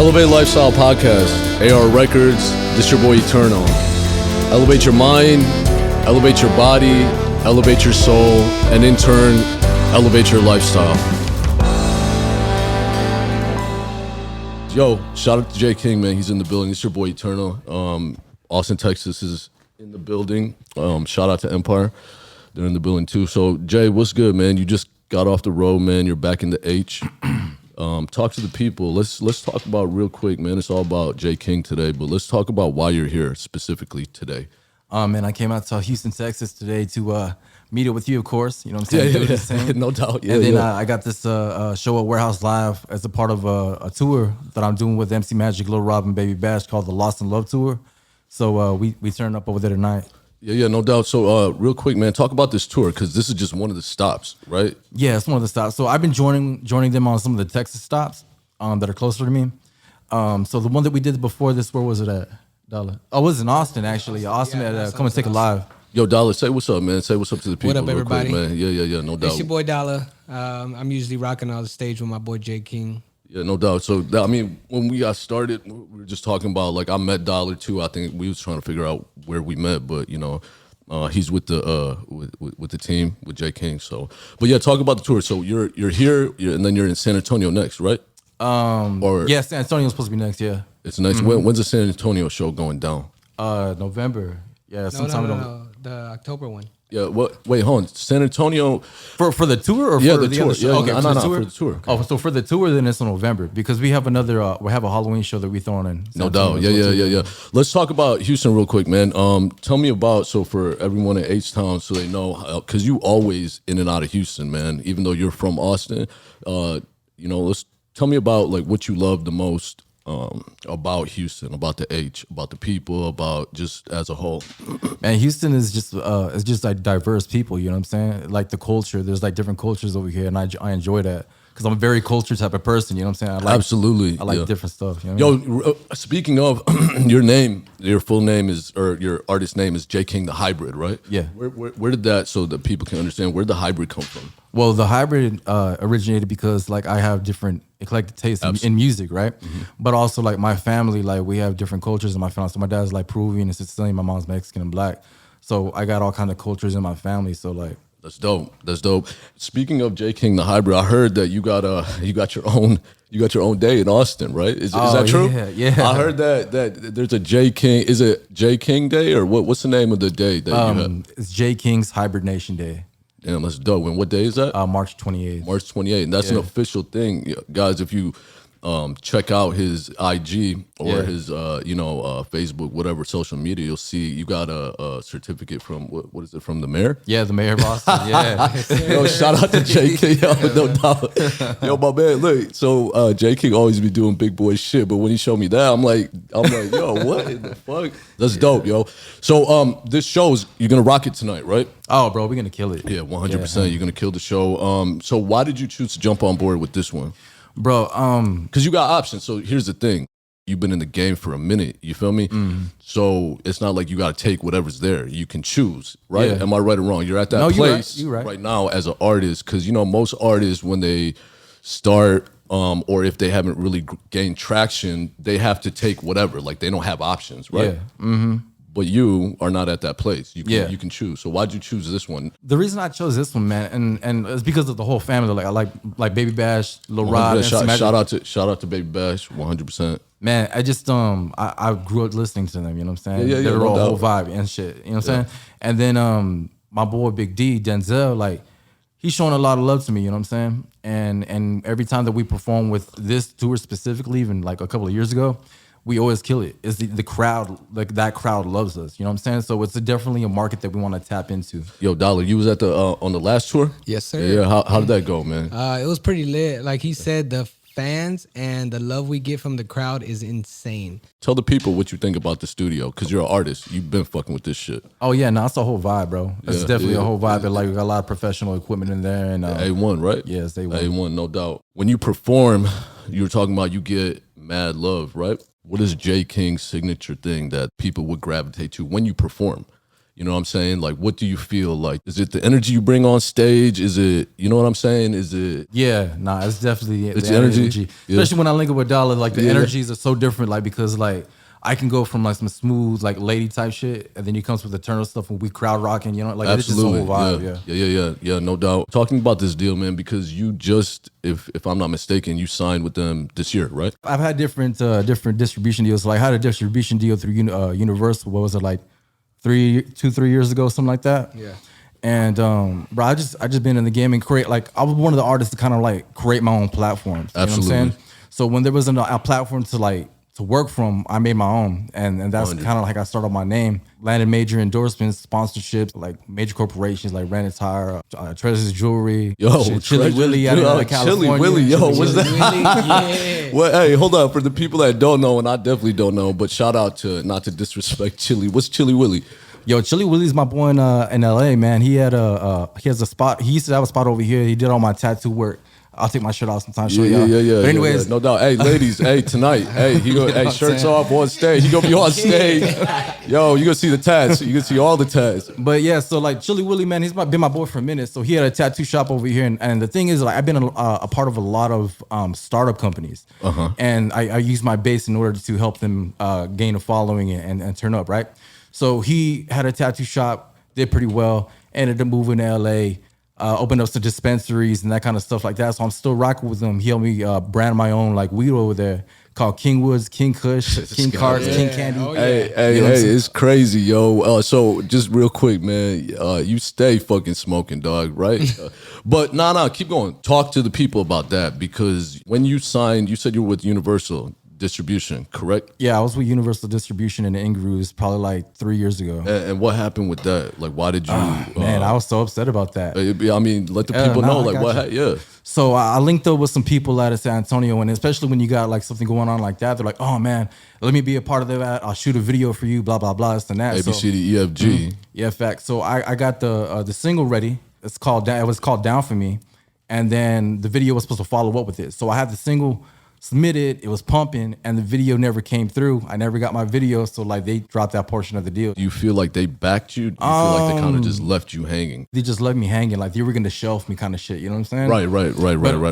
Elevate Lifestyle Podcast, AR Records, this your boy Eternal. Elevate your mind, elevate your body, elevate your soul, and in turn, elevate your lifestyle. Yo, shout out to JKING, man. He's in the building. It's your boy Eternal. Austin, Texas is in the building. Shout out to Empire. They're in the building too. So, Jay, what's good, man? You just got off the road, man. You're back in the H. Talk to the people. Let's talk about real quick, man. It's all about JKING today, but let's talk about why you're here specifically today. Man, I came out to Houston, Texas today to meet up with you, of course. You know what I'm saying? Yeah. No doubt. Yeah, and then I got this show at Warehouse Live as a part of a tour that I'm doing with MC Magic, Lil Rob, and Baby Bash called the Lost in Love Tour. So we turned up over there tonight. Yeah, no doubt. So real quick, man, talk about this tour because this is just one of the stops, right? Yeah, it's one of the stops. So I've been joining them on some of the Texas stops that are closer to me. So the one that we did before this, where was it at, Dollar? Oh, it was in Austin, actually. Austin at Come and Take a Live. Yo, Dollar, say what's up, man. Say what's up to the people. What up, everybody? Quick, man. Yeah, no doubt. It's your boy Dollar. I'm usually rocking on the stage with my boy JKING. Yeah, no doubt. So, I mean, when we got started, we were just talking about, like, I met Dollar, too. I think we was trying to figure out where we met, but, you know, he's with the with the team, with JKING. So, but, yeah, talk about the tour. So, you're here, and then you're in San Antonio next, right? Yeah, San Antonio's supposed to be next, yeah. It's nice. Mm-hmm. When's the San Antonio show going down? November. Yeah, sometime. No, the October one. Yeah, what? Wait, hold on. San Antonio for the tour or yeah, for the tour? Other show? Yeah, okay, for the tour. Okay. Oh, so for the tour, then it's in November because we have another. We have a Halloween show that we throw in. No doubt. Yeah. Let's talk about Houston real quick, man. Tell me about for everyone in H-Town, so they know, because you always in and out of Houston, man. Even though you're from Austin, let's tell me about like what you love the most. About Houston, about the H, about the people, about just as a whole. Man, Houston is just it's just like diverse people. You know what I'm saying? Like the culture, there's like different cultures over here, and I enjoy that because I'm a very cultured type of person. You know what I'm saying? Absolutely, I like different stuff. You know what I mean? Speaking of your full name is, or your artist name is JKING the Hybrid, right? Yeah. Where did that, so that people can understand, where did the hybrid come from? Well, the hybrid originated because like I have different eclectic tastes in music, right? Mm-hmm. But also like my family, like we have different cultures in my family. So my dad's like Peruvian and Sicilian, my mom's Mexican and black. So I got all kind of cultures in my family. So like that's dope. Speaking of JKING the Hybrid, I heard that you got your own day in Austin, right? Is that true? Yeah. I heard that there's a JKING. Is it JKING Day or what's the name of the day that you have? It's JKING's Hibernation Day. Damn, that's dope. And what day is that? March 28th. March 28th. And that's an official thing. Guys, if you check out his IG or his Facebook, whatever social media, you'll see you got a certificate from what is it, from the mayor? Yeah, the mayor of Austin. Yeah. Yo, shout out to JK. Yo, no doubt. Yo, my man, look, so JK always be doing big boy shit, but when he showed me that, I'm like, yo, what in the fuck? That's dope, yo. So this show's, you're gonna rock it tonight, right? Oh, bro, we're gonna kill it. Yeah, 100%. You're gonna kill the show. So why did you choose to jump on board with this one? Bro, because you got options. So here's the thing. You've been in the game for a minute. You feel me? Mm. So it's not like you got to take whatever's there. You can choose, right? Yeah. Am I right or wrong? You're at that place you're right. right now as an artist. Because, most artists, when they start or if they haven't really gained traction, they have to take whatever. Like, they don't have options, right? Yeah. Mm-hmm. But you are not at that place. You can choose. So why'd you choose this one? The reason I chose this one, man, and it's because of the whole family. Like I like Baby Bash, Lil Rod. Shout out to Baby Bash, 100%. Man, I just I grew up listening to them. You know what I'm saying? Yeah. They were all whole vibe and shit. You know what I'm saying? And then my boy Big D Denzel, like he's showing a lot of love to me. You know what I'm saying? And every time that we perform with this tour specifically, even like a couple of years ago, we always kill it. It's the crowd, like that crowd loves us. You know what I'm saying? So it's definitely a market that we want to tap into. Yo, Dollar, you was at the on the last tour? Yes, sir. Yeah, how did that go, man? It was pretty lit. Like he said, the fans and the love we get from the crowd is insane. Tell the people what you think about the studio, because you're an artist. You've been fucking with this shit. Oh, yeah, no, it's a whole vibe, bro. It's definitely a whole vibe. Like, we got a lot of professional equipment in there. And A1, right? Yeah, it's A1. A1, no doubt. When you perform, you were talking about you get mad love, right? What is JKING's signature thing that people would gravitate to when you perform? You know what I'm saying? Like, what do you feel like? Is it the energy you bring on stage? Is it, you know what I'm saying? Is it? Yeah, nah, it's definitely It's the energy? energy. Yeah. Especially when I link up with Dollar, like the Yeah. energies are so different. Like because like I can go from like some smooth like lady type shit, and then he comes with eternal stuff when we crowd rocking. You know, like it's just a whole vibe. Yeah, no doubt. Talking about this deal, man, because you just, if I'm not mistaken, you signed with them this year, right? I've had different distribution deals. Like I had a distribution deal through Universal. What was it like 3 years ago, something like that? Yeah. And bro, I just been in the game and create, like I was one of the artists to kind of like create my own platforms. You Absolutely. know what I'm saying? So when there wasn't a platform to work from, I made my own, and that's kind of like I started my name. Landed major endorsements, sponsorships, like major corporations like Random Tire, Treasures Jewelry, Yo, Chili Treasures- Willy out of Chili California. Willy, yo, what's that? Yeah. Well, hey, hold on. For the people that don't know, and I definitely don't know, but shout out to, not to disrespect Chili. What's Chili Willy? Yo, Chili Willy's my boy in LA, man. He has a spot. He used to have a spot over here. He did all my tattoo work. I'll take my shirt off sometimes. Show y'all. But anyways, no doubt. Hey, ladies, hey, tonight, hey, hey, shirts off on stage. He gonna be on stage. Yo, you gonna see the tats. You gonna see all the tats. But yeah, so like Chili Willy, man, he's been my boy for a minute. So he had a tattoo shop over here, and the thing is, like, I've been a part of a lot of startup companies, and I use my base in order to help them gain a following and turn up, right? So he had a tattoo shop, did pretty well, ended up moving to LA. Opened up some dispensaries and that kind of stuff like that. So I'm still rocking with him. He helped me brand my own like weed over there called King Woods, King Kush, King Carts, King Candy. Oh, yeah. Hey, You know what I'm saying? it's crazy, yo. So just real quick, man, you stay fucking smoking, dog, right? But nah, keep going. Talk to the people about that, because when you signed, you said you were with Universal Distribution, correct? Yeah, I was with Universal Distribution in Ingrews probably like 3 years ago. And what happened with that? Like, why did you? Man, I was so upset about that. I mean, let the people know, I like, got what? you. Yeah. So I linked up with some people out of San Antonio, and especially when you got like something going on like that, they're like, "Oh man, let me be a part of that. I'll shoot a video for you." Blah blah blah. This and that. A B C D E F G. Yeah, fact. So I got the single ready. It was called Down for Me, and then the video was supposed to follow up with it. So I had the single submitted, it was pumping, and the video never came through. I never got my video, so like they dropped that portion of the deal. Do you feel like they backed you? Do you feel like they kind of just left you hanging? They just left me hanging, like they were gonna shelf me, kind of shit. You know what I'm saying?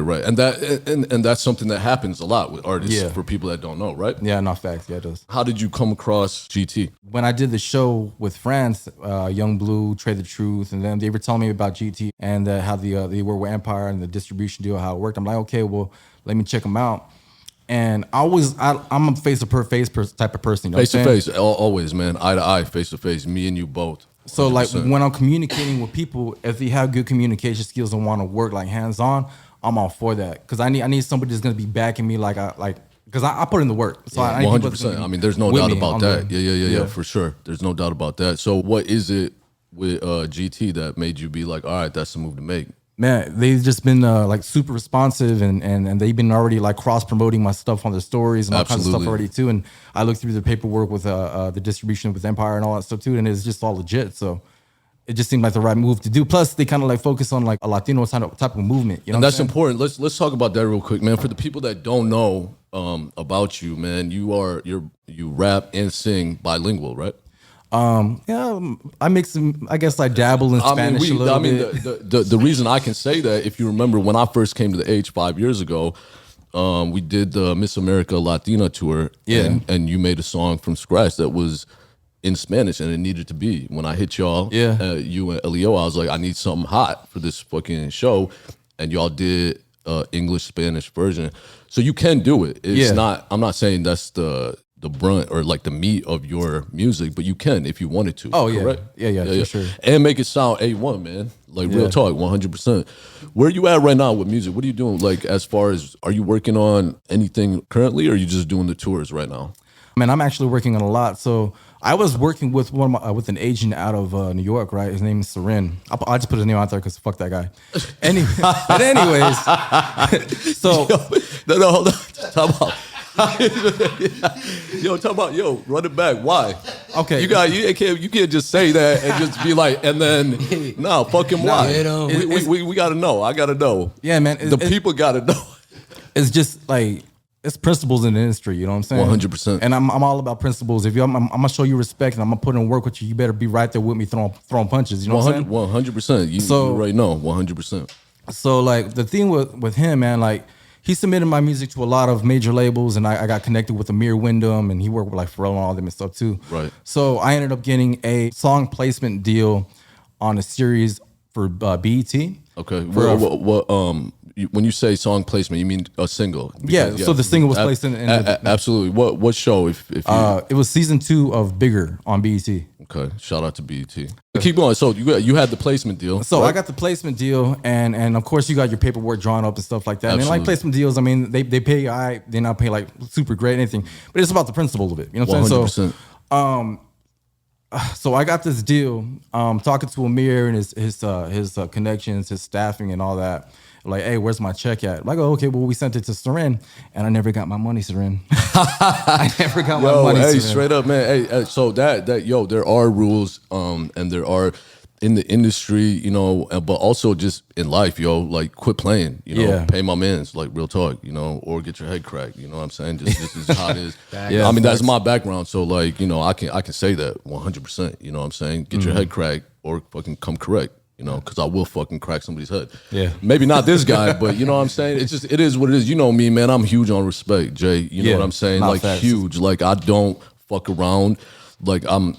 Right. And that's something that happens a lot with artists, for people that don't know, right? Yeah, no facts. Yeah, it does. How did you come across GT? When I did the show with France, Young Blue, Trade the Truth, and then they were telling me about GT and how they were with Empire and the distribution deal, how it worked. I'm like, okay, well, let me check them out. And I'm a face-to-face type of person. You know Face to face, always, man. Eye to eye, face to face. Me and you both. 100%. So like when I'm communicating with people, if they have good communication skills and want to work like hands-on, I'm all for that. Because I need somebody that's gonna be backing me because I put in the work. So I need people that's 100%. gonna be I mean, there's no with doubt me about on that. the- Yeah, for sure. There's no doubt about that. So what is it with GT that made you be like, all right, that's the move to make? Man, they've just been like super responsive and they've been already like cross promoting my stuff on their stories and all kinds of stuff Absolutely. already too. And I looked through the paperwork with the distribution with Empire and all that stuff too, and it's just all legit. So it just seemed like the right move to do. Plus, they kind of like focus on like a Latino type of movement. You know, And what that's I'm saying? important. Let's talk about that real quick, man. For the people that don't know about you, man, you rap and sing bilingual, right? Yeah, I mix them. I guess I dabble in Spanish a little bit. The reason I can say that, if you remember when I first came to the H 5 years ago, we did the Miss America Latina tour, Yeah. and you made a song from scratch that was in Spanish, and it needed to be. When I hit y'all, Yeah. you and Elio, I was like, I need something hot for this fucking show, and y'all did English Spanish version, so you can do it. It's Yeah. not. I'm not saying that's the brunt or like the meat of your music, but you can if you wanted to. Oh, yeah. correct? Yeah, for sure. And make it sound A1, man. Like real talk, 100%. Where you at right now with music? What are you doing? Like, as far as, are you working on anything currently, or are you just doing the tours right now? Man, I'm actually working on a lot. So I was working with with an agent out of New York, right? His name is Seren. I just put his name out there because fuck that guy. But anyways, so No, hold on. Talk about. Run it back. Why? Okay. You can't just say that and just be like, and then no, fuck him. Why? you know. We gotta know. I gotta know. yeah, man, The people gotta know. it's just like it's principles in the industry. You know what I'm saying? 100%. And I'm all about principles. If I'm gonna show you respect and I'm gonna put in work with you, you better be right there with me throwing punches. You know what I'm saying? 100%. You right know, 100%. So like the thing with him, man, like he submitted my music to a lot of major labels, and I got connected with Amir Wyndham, and he worked with like Pharrell and all them and stuff too. Right. So I ended up getting a song placement deal on a series for BET. Okay. When you say song placement, you mean a single? Yeah. So the single was placed in absolutely. What show? If you, it was season 2 of Bigger on BET. Okay. Shout out to BET. Keep going. So you had the placement deal. So right? I got the placement deal, and of course you got your paperwork drawn up and stuff like that. Absolutely. And like placement deals, I mean they pay they not pay like super great anything, but it's about the principle of it. You know what I'm saying? 100%. So I got this deal, talking to Amir and his connections, his staffing, and all that. Like, hey, where's my check at? Like, oh, okay, well, we sent it to Seren, and I never got my money, Seren. I never got my money, hey, Seren. straight up, man. Hey, so there are rules, and there are in the industry, you know, but also just in life, like quit playing, you know, pay my mans, like real talk, you know, or get your head cracked, you know what I'm saying? Just this is how it is. Yeah, I mean, that's my background, so like, you know, I can say that 100%, you know what I'm saying? Get your head cracked or fucking come correct. You know, because I will fucking crack somebody's head. Yeah. Maybe not this guy, but you know what I'm saying? It is what it is. You know me, man. I'm huge on respect, Jay. You know what I'm saying? Like facts. huge. Like I don't fuck around. Like I'm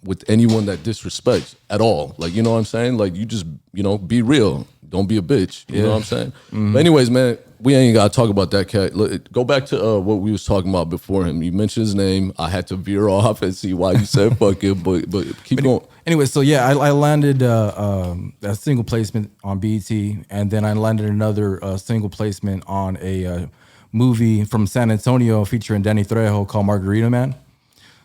with anyone that disrespects at all. Like, you know what I'm saying? Like you just, you know, be real. Don't be a bitch. You know what I'm saying? But anyways, man, we ain't got to talk about that cat. Look, go back to what we was talking about before him. You mentioned his name. I had to veer off and see why you said fuck it, but keep going. Anyway, so yeah, I landed a single placement on BET, and then I landed another single placement on a movie from San Antonio featuring Danny Trejo called Margarita Man.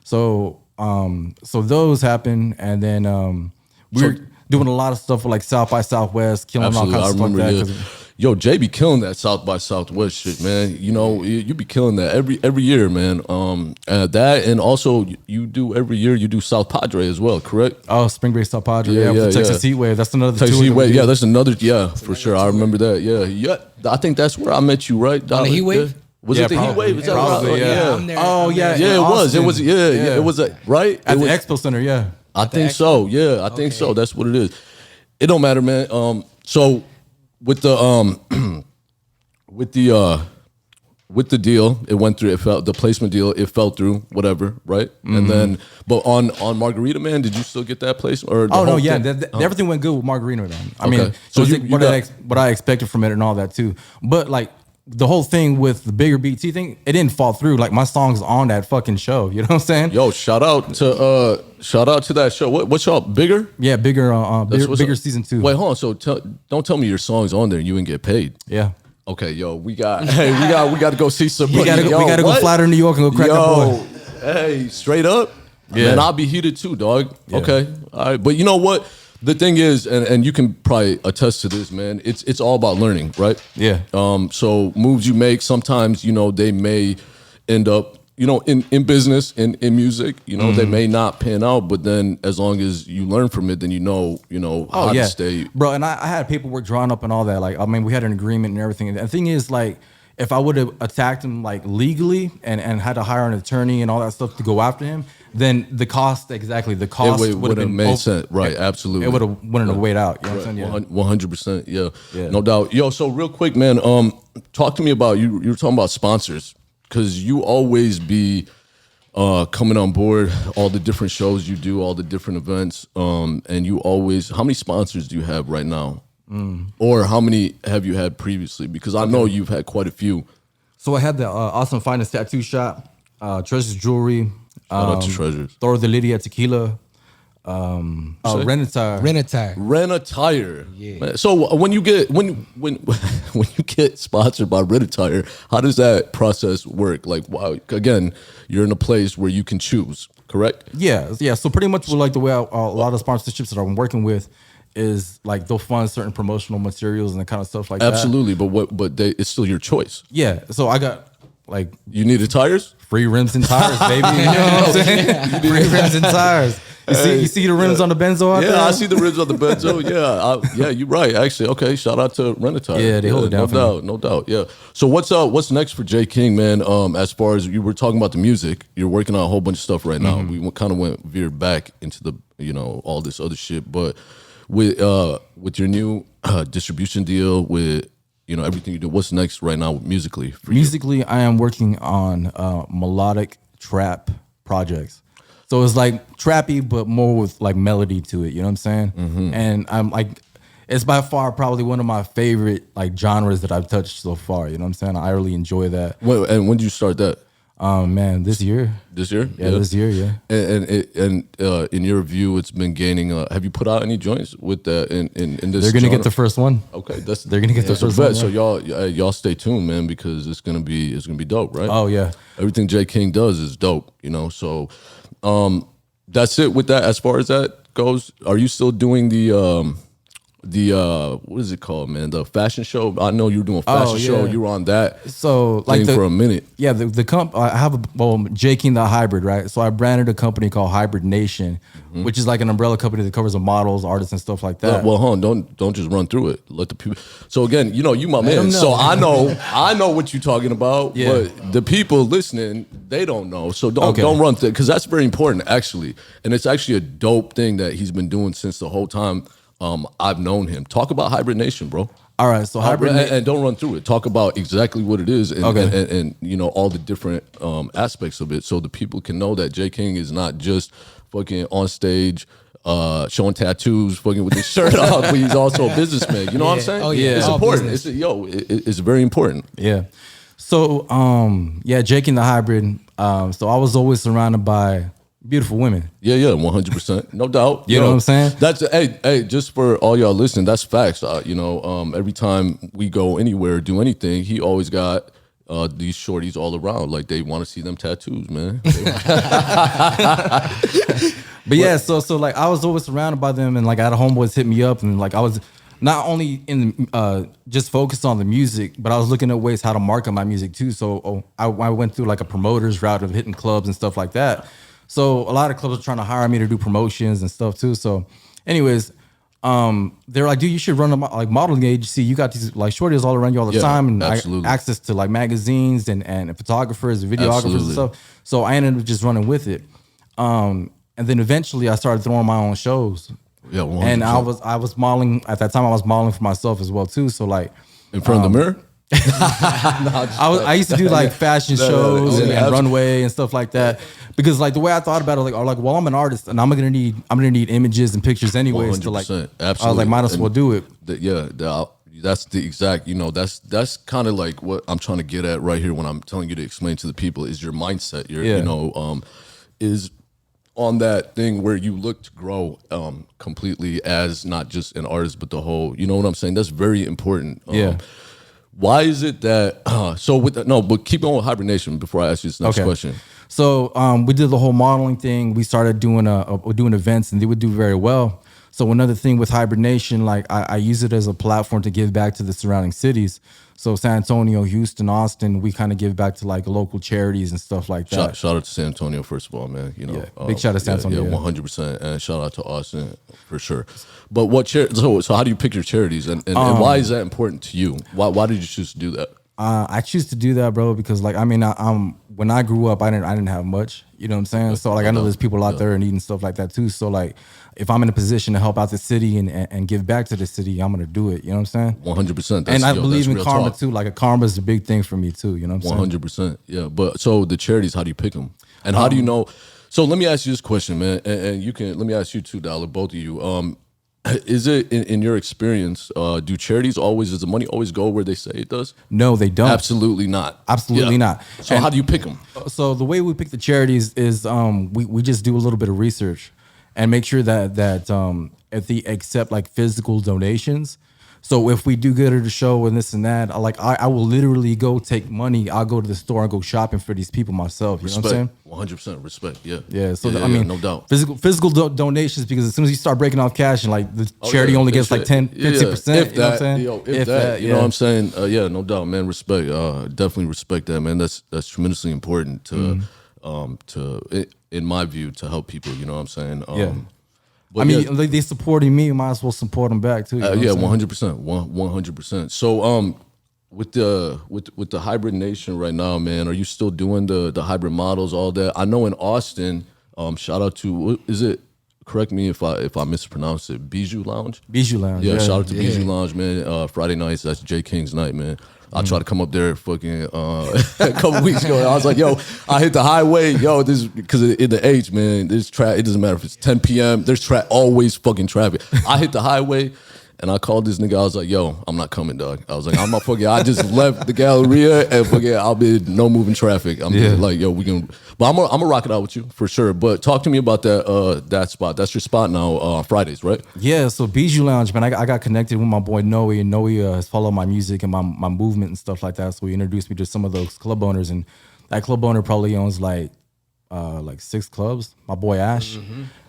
So those happened, and then we were doing a lot of stuff with like South by Southwest, killing Absolutely. all kinds of stuff like that. Yeah. Yo, Jay be killing that South by Southwest shit, man. You know, you be killing that every year, man. That and also you do every year you do South Padre as well, correct? Oh, Spring Break South Padre, yeah, Texas Heat Wave. That's another Texas tour Heat that we Wave, did. yeah, that's another, for sure. I remember that, yeah. I think that's where I met you, right? On the Heat Wave? Was it the Heat Wave? Is that probably, right? yeah. I'm there. Oh, yeah. Yeah, it was. Austin. It was. Yeah. It was right At it the was, Expo Center, yeah. I think so. Yeah, I think so. That's what it is. It don't matter, man. So with the with the deal, it went through. The placement deal, it fell through. Whatever, right? And then, but on Margarita Man, did you still get that placement? Or Oh no, yeah, everything went good with Margarita Man. I mean, So so you got- what I expected from it and all that too. But like the whole thing with the Bigger BT thing, it didn't fall through. Like my song's on that fucking show. You know what I'm saying? Yo, shout out to that show. What's y'all Bigger? Yeah, Bigger What's Bigger up? season 2. Wait, hold on. So don't tell me your song's on there and you didn't get paid. Yeah. Okay, yo, we got to go see some. We gotta go fly to New York and go crack that boy. Hey, straight up, Yeah. man, I'll be heated too, dog. Yeah. Okay, all right, but you know what? The thing is, and you can probably attest to this, man. It's all about learning, right? Yeah. So moves you make, sometimes you know they may end up, you know, in business, in music, you know, they may not pan out, but then as long as you learn from it, then you know how to stay. Bro, and I had paperwork drawn up and all that. Like, I mean, we had an agreement and everything. And the thing is, like, if I would have attacked him like legally and had to hire an attorney and all that stuff to go after him, then the cost would have made sense, right? Absolutely, it wouldn't have weighed out. You know what I'm saying? 100%, Yeah. No doubt. Yo, so real quick, man, talk to me about you were talking about sponsors, because you always be coming on board all the different shows you do, all the different events, and you always. How many sponsors do you have right now, or how many have you had previously? Because I know you've had quite a few. So I had the Awesome Finest Tattoo Shop, Treasures Jewelry, Shout out to Treasures. Thor the Lydia Tequila, Renatire. Renatire. Yeah. Man, so when you get when you get sponsored by Renatire, how does that process work? Like, wow, again, you're in a place where you can choose, correct? Yeah. So pretty much like the way a lot of sponsorships that I'm working with is like they'll fund certain promotional materials and the kind of stuff like that. Absolutely, but it's still your choice. Yeah. So I got like You needed tires? free rims and tires, baby. You know what I'm saying? Free rims and tires. You see the rims on the Benzo out there? Yeah, I see the rims on the Benzo. Yeah, you're right. Actually, okay. Shout out to Rent-A-Tire. Yeah, they hold it down for me. No doubt. Yeah. So what's next for J King, man? As far as you were talking about the music, you're working on a whole bunch of stuff right now. We kind of veered back into the all this other shit, but with your new distribution deal, with everything you do, what's next right now musically? For Musically, I am working on melodic trap projects. So it's like trappy, but more with like melody to it. You know what I'm saying? And I'm like, it's by far probably one of my favorite like genres that I've touched so far. You know what I'm saying? I really enjoy that. And when did you start that? Man, this year. This year? Yeah, this year, yeah. And in your view, it's been gaining. Have you put out any joints with that in this? They're gonna get the first one. Okay, they're gonna get the first one. So y'all stay tuned, man, because it's gonna be dope, right? Oh yeah. Everything J King does is dope, So, that's it with that. As far as that goes, are you still doing the what is it called, man? The fashion show. I know you were doing a fashion show. You were on that. So like for a minute. Yeah, the I have JKING the hybrid, right? So I branded a company called Hybrid Nation, which is like an umbrella company that covers the models, artists, and stuff like that. Well, hold on, don't just run through it. Let the people. So again, you my man. So I know what you're talking about. Yeah. But the people listening, they don't know. So don't run through it, because that's very important actually, and it's actually a dope thing that he's been doing since the whole time. I've known him. Talk about Hybrid Nation, bro. All right, so Hybrid and don't run through it. Talk about exactly what it is, and all the different aspects of it, so the people can know that J King is not just fucking on stage showing tattoos, fucking with his shirt off, but he's also a businessman. You know what I'm saying? Oh yeah, it's all important. business. It's very important. Yeah. So JKING the hybrid. So I was always surrounded by beautiful women. Yeah, 100%, no doubt. You know what I'm saying? That's hey, just for all y'all listening, that's facts. Every time we go anywhere, do anything, he always got these shorties all around, like they want to see them tattoos, man. But yeah, so like I was always surrounded by them, and like I had homeboys hit me up, and like I was not only in just focused on the music, but I was looking at ways how to market my music too. So I went through like a promoter's route of hitting clubs and stuff like that. So a lot of clubs are trying to hire me to do promotions and stuff too. So anyways, they're like, dude, you should run a modeling agency. You got these like shorties all around you all the time, and access to like magazines and photographers and videographers and stuff. So I ended up just running with it. And then eventually I started throwing my own shows. Yeah, 100%. And I was modeling at that time. I was modeling for myself as well too. So like in front of the mirror. I used to do like fashion shows and runway and stuff like that, because like the way I thought about it, well, I'm an artist and I'm gonna need images and pictures anyways. To like, absolutely. I was like, might as well do it. That's the exact. That's kind of like what I'm trying to get at right here when I'm telling you to explain to the people is your mindset. Is on that thing where you look to grow completely as not just an artist but the whole. You know what I'm saying? That's very important. Why is it that but keep going with Hybrid Nation before I ask you this next question. So we did the whole modeling thing. We started doing events, and they would do very well. So another thing with Hybrid Nation, like I use it as a platform to give back to the surrounding cities. So San Antonio, Houston, Austin, we kind of give back to like local charities and stuff like that. Shout out to San Antonio, first of all, man. Big shout out to San Antonio. 100%, and shout out to Austin for sure. But what so how do you pick your charities, and why is that important to you? Why did you choose to do that? I choose to do that, bro, because like when I grew up, I didn't have much. You know what I'm saying? So like I know there's people out there needing stuff like that too. So like if I'm in a position to help out the city and give back to the city, I'm gonna do it. You know what I'm saying? 100%. And I believe in karma too. Like karma is a big thing for me too. You know what I'm saying? 100%. Yeah. But so the charities, how do you pick them? And how do you know? So let me ask you this question, man, and let me ask you too, Dollar, both of you. Is it in your experience? Do charities does the money always go where they say it does? No, they don't. Absolutely not. Absolutely not. So how do you pick them? So the way we pick the charities is we just do a little bit of research and make sure that if they accept like physical donations. So if we do good at the show and this and that, I will literally go take money. I'll go to the store and go shopping for these people myself. You know what I'm saying? 100% respect. Yeah. Yeah. So I mean, no doubt. Physical donations, because as soon as you start breaking off cash and like the charity only gets like 10, 50%. If you know what I'm saying? If that, you know what I'm saying? No doubt, man. Respect. Definitely respect that, man. That's tremendously important to in my view, to help people. You know what I'm saying? Yeah. But I mean, like, they supporting me, might as well support them back too. You know yeah, what I'm saying? 100%, 100%. So, with the hybrid nation right now, man, are you still doing the hybrid models, all that? I know in Austin, shout out to, what is it? Correct me if I mispronounce it. Bijou Lounge. Bijou Lounge. Yeah, shout out to Bijou Lounge, man. Friday nights, that's JKING's night, man. I tried to come up there fucking a couple weeks ago. I was like, yo, I hit the highway. Yo, this because in the H, man, there's it doesn't matter if it's 10 p.m. There's always fucking traffic. I hit the highway and I called this nigga. I was like, yo, I'm not coming, dog. I was like, I'm not fucking. I just left the Galleria and fucking I'll be no moving traffic. I'm just like, yo, we can. But I'm gonna rock it out with you for sure. But talk to me about that spot. That's your spot now, Fridays, right? Yeah, so Bijou Lounge, man, I got connected with my boy Noe, and Noe has followed my music and my movement and stuff like that. So he introduced me to some of those club owners, and that club owner probably owns like 6 clubs. My boy Ash,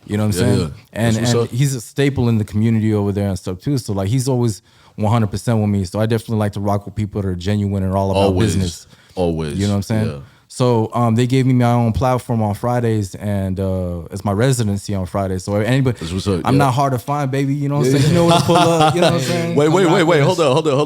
you know what I'm saying? Yeah. And he's a staple in the community over there and stuff too. So like he's always 100% with me. So I definitely like to rock with people that are genuine and all about business. Always, you know what I'm saying? Yeah. So they gave me my own platform on Fridays, and it's my residency on Fridays. So anybody, I'm not hard to find, baby. You know what I'm saying? You know where to pull up. You know what I'm saying? Wait. Hold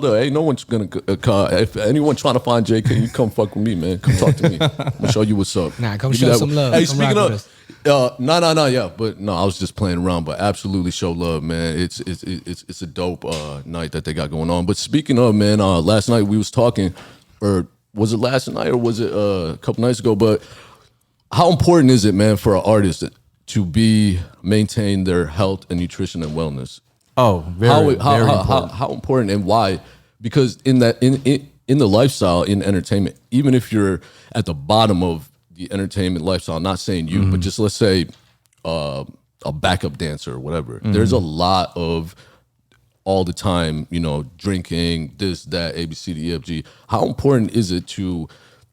on. Ain't no one's gonna call. If anyone trying to find JK, you come fuck with me, man. Come talk to me. I'm gonna show you what's up. Nah, come show some love. Hey, come speaking of, yeah, but no, I was just playing around. But absolutely show love, man. It's a dope night that they got going on. But speaking of, man, last night we was talking, or was it last night or was it a couple nights ago? But how important is it, man, for an artist to maintain their health and nutrition and wellness? Oh, very important. How important and why? Because in the lifestyle, in entertainment, even if you're at the bottom of the entertainment lifestyle, not saying you, but just let's say a backup dancer or whatever, there's a lot of all the time, you know, drinking, this, that, A, B, C, D, E, F, G. How important is it to,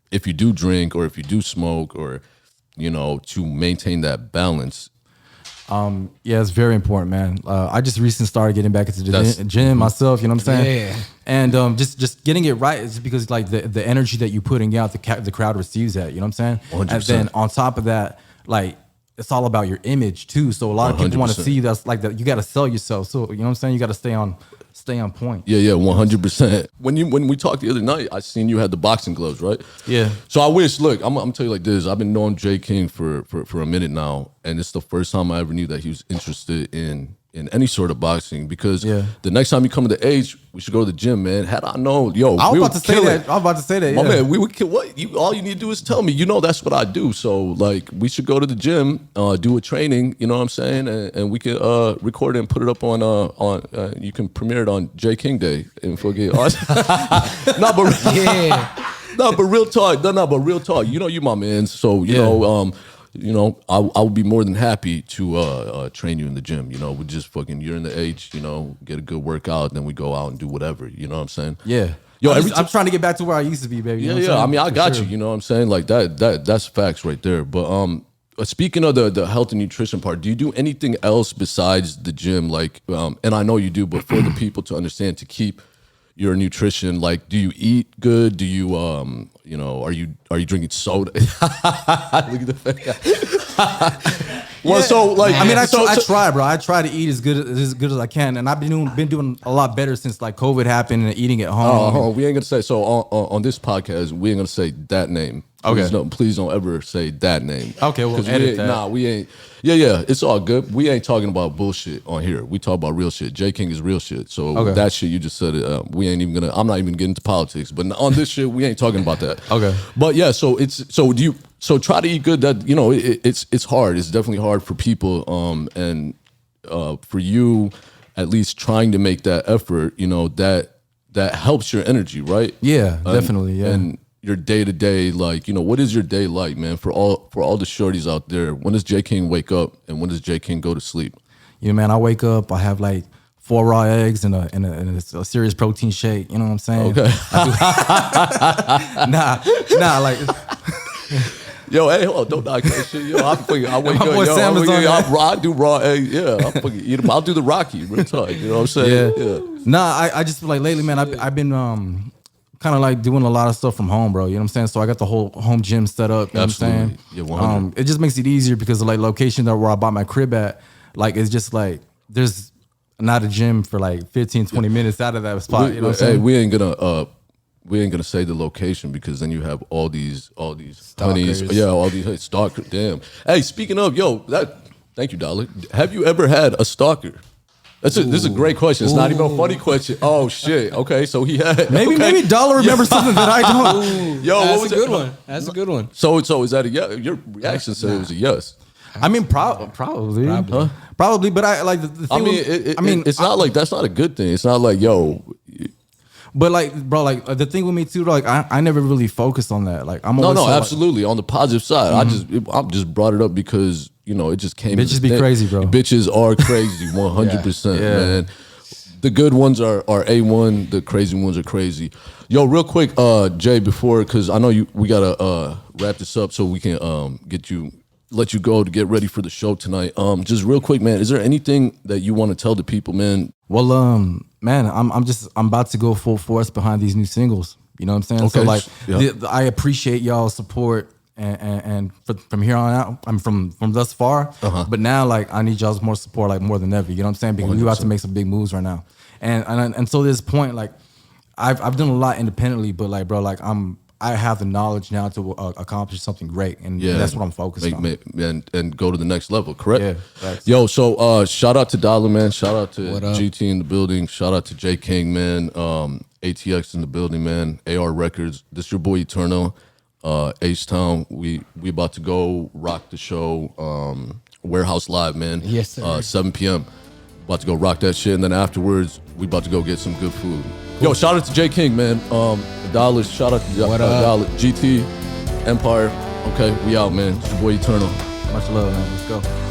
if you do drink or if you do smoke or, you know, to maintain that balance? Yeah, it's very important, man. I just recently started getting back into the gym myself, you know what I'm saying? Yeah. And just getting it right is because like the energy that you're putting out, the crowd receives that, you know what I'm saying? 100%. And then on top of that, like, it's all about your image too. So a lot of people want to see you. That's like that. You got to sell yourself. So you know what I'm saying. You got to stay on point. Yeah, 100%. When we talked the other night, I seen you had the boxing gloves, right? Yeah. So I wish. Look, I'm gonna tell you like this. I've been knowing JKING for a minute now, and it's the first time I ever knew that he was interested in any sort of boxing. Because the next time you come to the H, we should go to the gym, man. Had I known, I was about to say that. My man, we would kill. What all you need to do is tell me. You know that's what I do. So like, we should go to the gym, do a training. You know what I'm saying, and we can record it and put it up on you can premiere it on JKING Day and forget. No, but Yeah. no, but real talk. No, but real talk. You know, you my man. So you know, I would be more than happy to train you in the gym. You know, we just you're in the H. You know, get a good workout, then we go out and do whatever. You know what I'm saying? Yeah. Yo, I'm trying to get back to where I used to be, baby. You know what I'm saying? I mean, I got you. You know what I'm saying? Like that's facts right there. But speaking of the health and nutrition part, do you do anything else besides the gym? Like, and I know you do, but for the people to understand, to keep your nutrition, like, do you eat good? Do you you know, are you drinking soda? Look at the face. Well, so like, I mean, I try, bro. I try to eat as good as I can, and I've been doing a lot better since like COVID happened and eating at home. We ain't gonna say so on this podcast. We ain't gonna say that name. Please don't ever say that name. Okay, well, edit that. Nah, we ain't. Yeah, it's all good. We ain't talking about bullshit on here. We talk about real shit. JKING is real shit. So that shit you just said, we ain't even gonna. I'm not even getting into politics. But on this shit, we ain't talking about that. Okay. But yeah, so try to eat good. That, you know, it's hard. It's definitely hard for people. And for you, at least trying to make that effort, you know, that helps your energy, right? Yeah, definitely. Yeah. And your day to day, like, you know, what is your day like, man? For all the shorties out there, when does JKING wake up and when does JKING go to sleep? Yeah, man, I wake up, I have like 4 raw eggs and a serious protein shake. You know what I'm saying? Okay. Nah, like. Yo, hey, hold on, don't knock that shit. Yo, I wake up, I do raw eggs. Yeah, I fucking eat them. I'll do the Rocky, real talk. You know what I'm saying? Yeah. Nah, I just feel like lately, man, I've been kind of like doing a lot of stuff from home, bro. You know what I'm saying? So I got the whole home gym set up. You know Absolutely. what I'm saying? Yeah, 100. It just makes it easier because the like location that where I bought my crib at, like it's just like there's not a gym for like 15, 20 minutes out of that spot. You know what I'm saying? We ain't gonna say the location because then you have all these honeys. Stalkers. Yeah, all these stalkers. Damn. Hey, speaking of, thank you, Dollar. Have you ever had a stalker? This is a great question. It's not even a funny question. Oh shit. Okay, so he had Maybe Dollar remembers something that I don't. Yo, That's what was a good it? one. That's a good one. So is that a yes? Your reaction said it was a yes. I mean, probably. Huh? Probably, but I like the thing. I mean, it's not like that's not a good thing. It's not like but like, bro, like the thing with me too, like I never really focused on that. Like I'm always no, so, like, absolutely. On the positive side, I just brought it up because it just came. Bitches be crazy, bro. Bitches are crazy, 100%, Yeah. man. The good ones are A1. The crazy ones are crazy. Yo, real quick, Jay, before because I know we gotta wrap this up so we can let you go to get ready for the show tonight. Just real quick, man. Is there anything that you want to tell the people, man? Well, man, I'm about to go full force behind these new singles. You know what I'm saying? Okay. So like, Yeah. I appreciate y'all's support, and from here on out, I'm from thus far. But now, like, I need y'all's more support, like more than ever. You know what I'm saying? Because we about to make some big moves right now, and until this point, like, I've done a lot independently, but like, bro, like I have the knowledge now to accomplish something great, and that's what I'm focused on. And go to the next level, correct? Yeah, thanks. Yo, so shout out to Dollar, man. Shout out to What up? GT in the building. Shout out to JKING, man. ATX in the building, man. AR Records. This your boy Eternal. H-Town. We about to go rock the show. Warehouse Live, man. Yes, sir. 7 p.m. About to go rock that shit, and then afterwards we about to go get some good food. Yo, shout out to JKING, man. Dollars. Shout out to What up? Dollar. GT Empire. Okay, we out, man. It's your boy Eternal. Much love, man. Let's go.